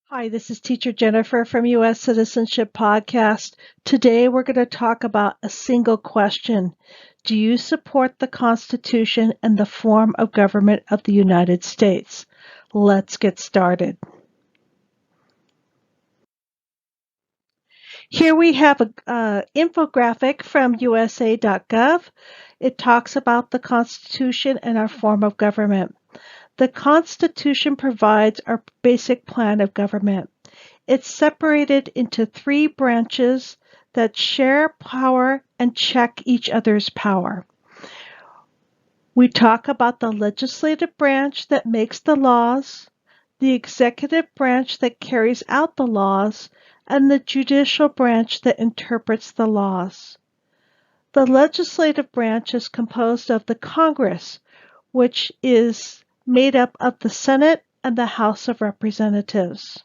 Hi, this is Teacher Jennifer from U.S. Citizenship Podcast. Today we're going to talk about a single question. Do you support the Constitution and the form of government of the United States? Let's get started. Here we have an infographic from USA.gov. It talks about the Constitution and our form of government. The Constitution provides our basic plan of government. It's separated into three branches that share power and check each other's power. We talk about the legislative branch that makes the laws, the executive branch that carries out the laws, and the judicial branch that interprets the laws. The legislative branch is composed of the Congress, which is made up of the Senate and the House of Representatives.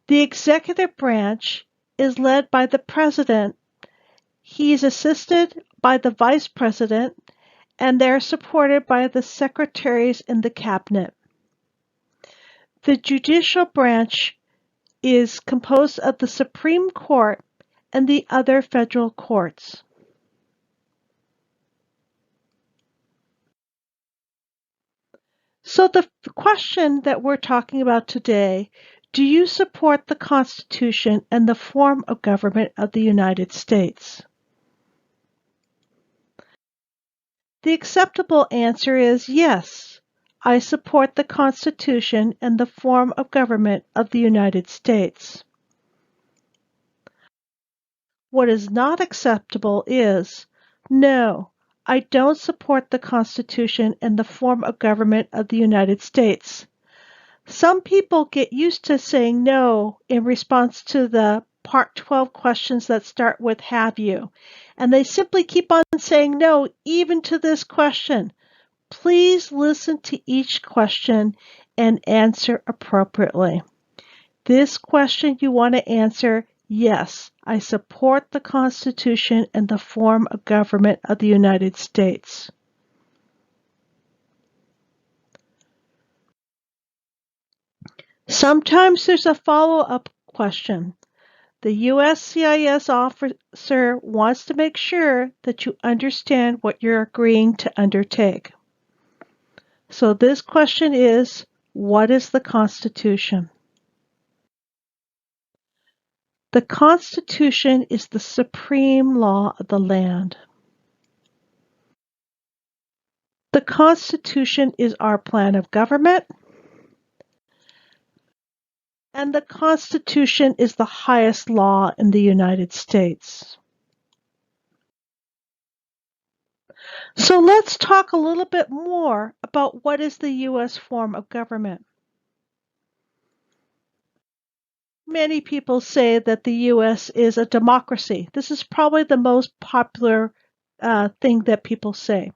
The executive branch is led by the president. He's assisted by the vice president, and they're supported by the secretaries in the cabinet. The judicial branch is composed of the Supreme Court and the other federal courts. So the question that we're talking about today, do you support the Constitution and the form of government of the United States? The acceptable answer is yes. I support the Constitution and the form of government of the United States. What is not acceptable is no. I don't support the Constitution and the form of government of the United States. Some people get used to saying no in response to the Part 12 questions that start with have you, and they simply keep on saying no even to this question. Please listen to each question and answer appropriately. This question you want to answer, yes, I support the Constitution and the form of government of the United States. Sometimes there's a follow-up question. The USCIS officer wants to make sure that you understand what you're agreeing to undertake. So this question is, what is the Constitution? The Constitution is the supreme law of the land. The Constitution is our plan of government, and the Constitution is the highest law in the United States. So let's talk a little bit more about what is the U.S. form of government. Many people say that the U.S. is a democracy. This is probably the most popular thing that people say.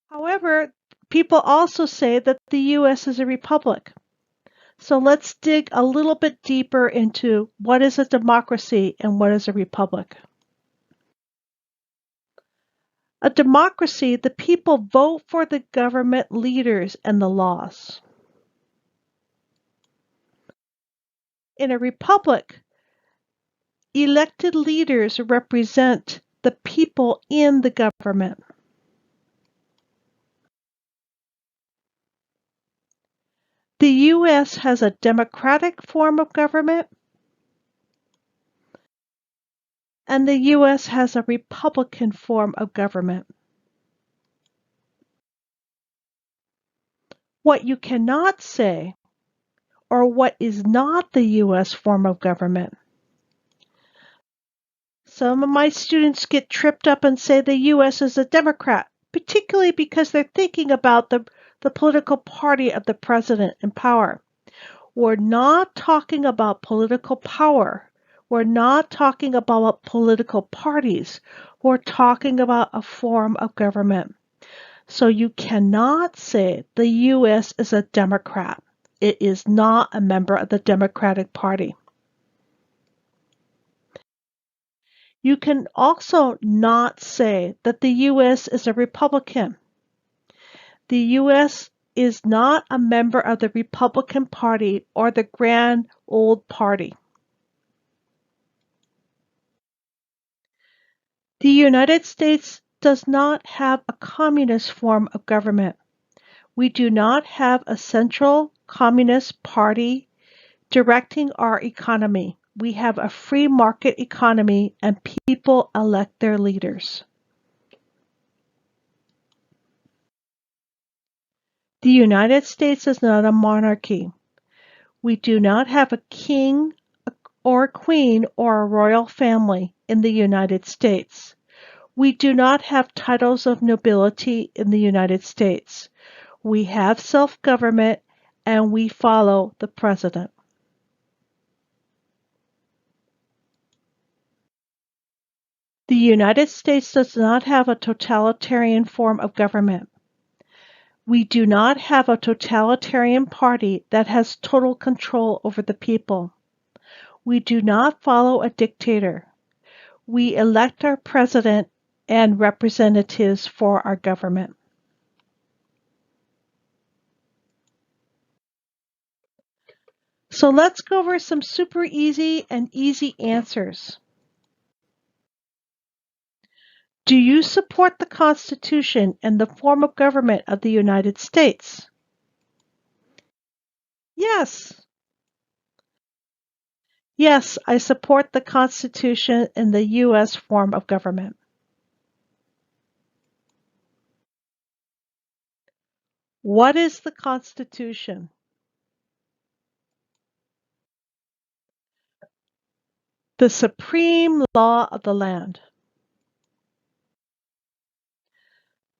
However, people also say that the U.S. is a republic. So let's dig a little bit deeper into what is a democracy and what is a republic. A democracy, the people vote for the government leaders and the laws. In a republic, elected leaders represent the people in the government. The U.S. has a democratic form of government, and the U.S. has a Republican form of government. What you cannot say, or what is not the U.S. form of government. Some of my students get tripped up and say the U.S. is a Democrat, particularly because they're thinking about the political party of the president in power. We're not talking about political power. We're not talking about political parties. We're talking about a form of government. So you cannot say the U.S. is a Democrat. It is not a member of the Democratic Party. You can also not say that the U.S. is a Republican. The U.S. is not a member of the Republican Party or the Grand Old Party. The United States does not have a communist form of government. We do not have a central communist party directing our economy. We have a free market economy and people elect their leaders. The United States is not a monarchy. We do not have a king or a queen or a royal family in the United States. We do not have titles of nobility in the United States. We have self-government and we follow the president. The United States does not have a totalitarian form of government. We do not have a totalitarian party that has total control over the people. We do not follow a dictator. We elect our president and representatives for our government. So let's go over some super easy and easy answers. Do you support the Constitution and the form of government of the United States? Yes. Yes, I support the Constitution and the U.S. form of government. What is the Constitution? The supreme law of the land.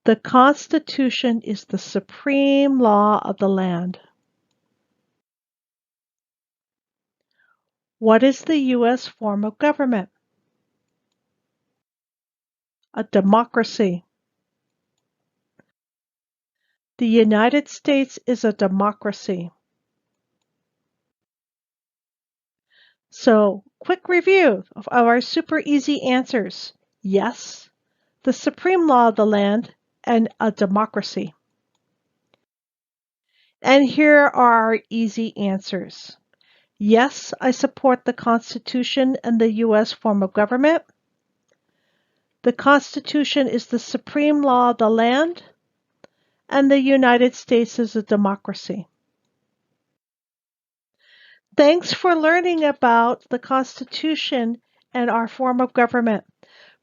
The Constitution is the supreme law of the land. What is the U.S. form of government? A democracy. The United States is a democracy. So, quick review of our super easy answers. Yes, the supreme law of the land, and a democracy. And here are our easy answers. Yes, I support the Constitution and the U.S. form of government. The Constitution is the supreme law of the land, and the United States is a democracy. Thanks for learning about the Constitution and our form of government.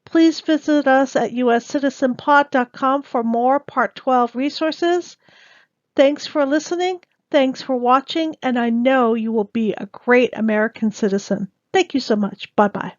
Please visit us at uscitizenpod.com for more Part 12 resources. Thanks for listening. Thanks for watching, and I know you will be a great American citizen. Thank you so much. Bye-bye.